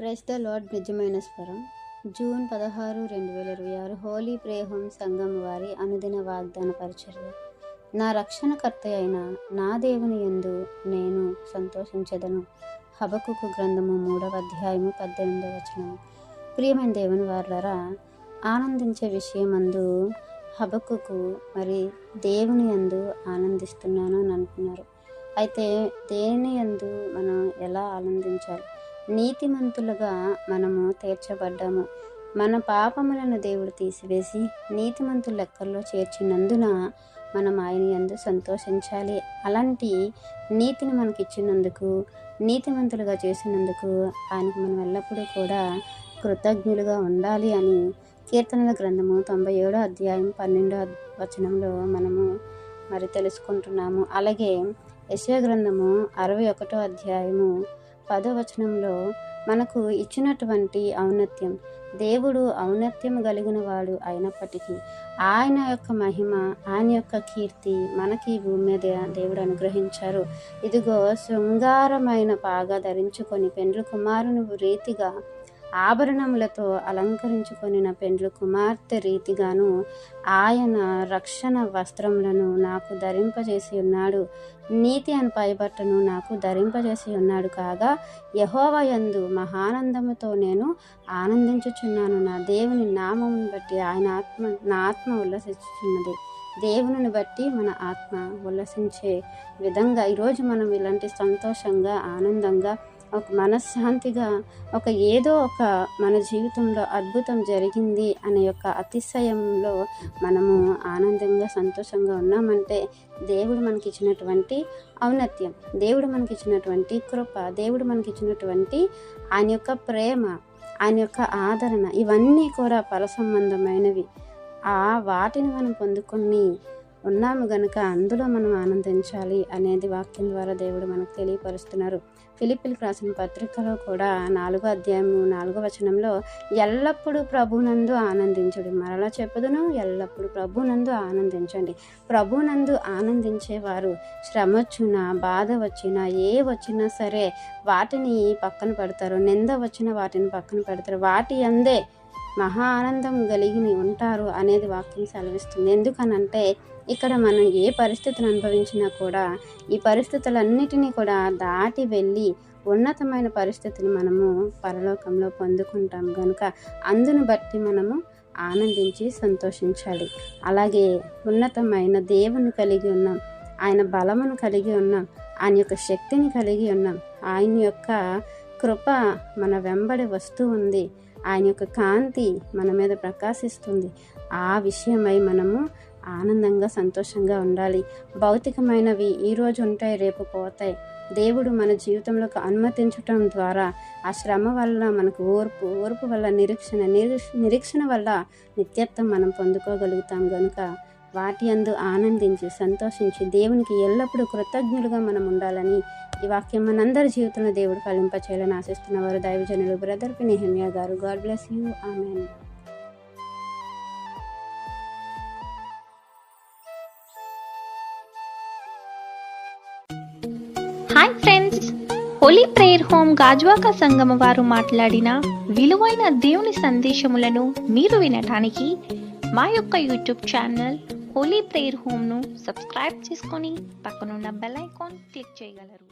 Praise the lord. నిజమైన స్వరం. June 16, 2026 Holi prayer home సంఘం వారి అనుదిన వాగ్దాన పరిచర్య. నా రక్షణకర్త అయిన నా దేవుని యందు నేను సంతోషించెదను. హబక్కుకు గ్రంథము 3వ అధ్యాయము 18వ వచనము. ప్రియమైన దేవుని వారలారా, ఆనందించే విషయమందు హబక్కుకు మరి దేవుని యందు ఆనందిస్తున్నాను అని అంటున్నారు. అయితే దేని యందు మనం ఎలా ఆనందించాలి? నీతిమంతులుగా మనము తీర్చబడ్డాము. మన పాపములను దేవుడు తీసివేసి నీతిమంతుల లెక్కల్లో చేర్చినందున మనం ఆయన యందు సంతోషించాలి. అలాంటి నీతిని మనకిచ్చినందుకు, నీతిమంతులుగా చేసినందుకు ఆయనకు మనం ఎల్లప్పుడూ కూడా కృతజ్ఞులుగా ఉండాలి అని కీర్తనల గ్రంథము 97వ అధ్యాయం 12వ వచనంలో మనము మరి తెలుసుకుంటున్నాము. అలాగే యెషయా గ్రంథము 61వ అధ్యాయము 10వ వచనంలో మనకు ఇచ్చినటువంటి ఔన్నత్యం, దేవుడు ఔన్నత్యం కలిగిన వాడు అయినప్పటికీ ఆయన యొక్క మహిమ, ఆయన యొక్క కీర్తి మనకి భూమి మీద దేవుడు అనుగ్రహించారు. ఇదిగో శృంగారమైన పాగా ధరించుకొని పెండ్లి కుమారుని రీతిగా ఆభరణములతో అలంకరించుకొనిన పెండ్లి కుమార్తె రీతిగాను ఆయన రక్షణ వస్త్రములను నాకు ధరింపజేసి ఉన్నాడు. నీతి అని పైబట్టను నాకు ధరింపజేసి ఉన్నాడు. కాగా యెహోవా యందు మహానందముతో నేను ఆనందించుచున్నాను. నా దేవుని నామమును బట్టి నా ఆత్మ ఉల్లసించుచున్నది. దేవుని బట్టి మన ఆత్మ ఉల్లసించే విధంగా ఈరోజు మనం ఇలాంటి సంతోషంగా, ఆనందంగా, ఒక మనశ్శాంతిగా, ఏదో ఒక మన జీవితంలో అద్భుతం జరిగింది అనే యొక్క అతిశయంలో మనము ఆనందంగా, సంతోషంగా ఉన్నామంటే దేవుడు మనకి ఇచ్చినటువంటి ఔన్నత్యం, దేవుడు మనకి ఇచ్చినటువంటి కృప, దేవుడు మనకి ఇచ్చినటువంటి ఆయన యొక్క ప్రేమ, ఆయన యొక్క ఆదరణ, ఇవన్నీ కూడా పర సంబంధమైనవి. వాటిని మనం పొందుకొని ఉన్నాము గనుక అందులో మనం ఆనందించాలి అనేది వాక్యం ద్వారా దేవుడు మనకు తెలియపరుస్తున్నారు. ఫిలిప్పీలకు రాసిన పత్రికలో కూడా 4వ అధ్యాయము 4వ వచనంలో ఎల్లప్పుడూ ప్రభునందు ఆనందించుడు. మరలా చెప్పుదును, ఎల్లప్పుడూ ప్రభునందు ఆనందించండి. ప్రభునందు ఆనందించేవారు శ్రమ వచ్చినా, బాధ వచ్చినా, వచ్చినా సరే వాటిని పక్కన పెడతారు. నింద వచ్చినా వాటిని పక్కన పెడతారు. వాటి అందే మహా ఆనందం కలిగి ఉంటారు అనేది వాక్యం సెలవిస్తుంది. ఎందుకనంటే ఇక్కడ మనం ఏ పరిస్థితిని అనుభవించినా కూడా ఈ పరిస్థితులన్నిటినీ కూడా దాటి వెళ్ళి ఉన్నతమైన పరిస్థితిని మనము పరలోకంలో పొందుకుంటాం కనుక అందును బట్టి మనము ఆనందించి సంతోషించాలి. అలాగే ఉన్నతమైన దేవుని కలిగి ఉన్నాం, ఆయన బలమును కలిగి ఉన్నాం, ఆయన యొక్క శక్తిని కలిగి ఉన్నాం, ఆయన యొక్క కృప మన వెంబడి వస్తూ ఉంది, ఆయన యొక్క కాంతి మన మీద ప్రకాశిస్తుంది. ఆ విషయమై మనము ఆనందంగా, సంతోషంగా ఉండాలి. భౌతికమైనవి ఈరోజు ఉంటాయి, రేపు పోతాయి. దేవుడు మన జీవితంలోకి అనుమతించటం ద్వారా ఆ శ్రమ వల్ల మనకు ఓర్పు వల్ల నిరీక్షణ వల్ల నిత్యత్వం మనం పొందుకోగలుగుతాం కనుక వాటి యందు ఆనందించి, సంతోషించి దేవునికి ఎల్లప్పుడూ కృతజ్ఞులుగా మనం ఉండాలని ఈ వాక్యం మనందరి జీవితంలో దేవుడు ఫలింపచేయాలని ఆశిస్తున్నవారు దైవజనులు బ్రదర్ నెహెమ్యా గారు. God bless you. Amen. Hi friends, Holi prayer home Gajuwaka సంగమ వారు మాట్లాడిన విలువైన దేవుని సందేశములను మీరు వినటానికి మా యొక్క యూట్యూబ్ ఛానల్ హోలీ ప్రేయర్ హోమ్ను సబ్స్క్రైబ్ చేసుకొని పక్కనున్న బెల్ ఐకాన్ క్లిక్ చేయగలరు.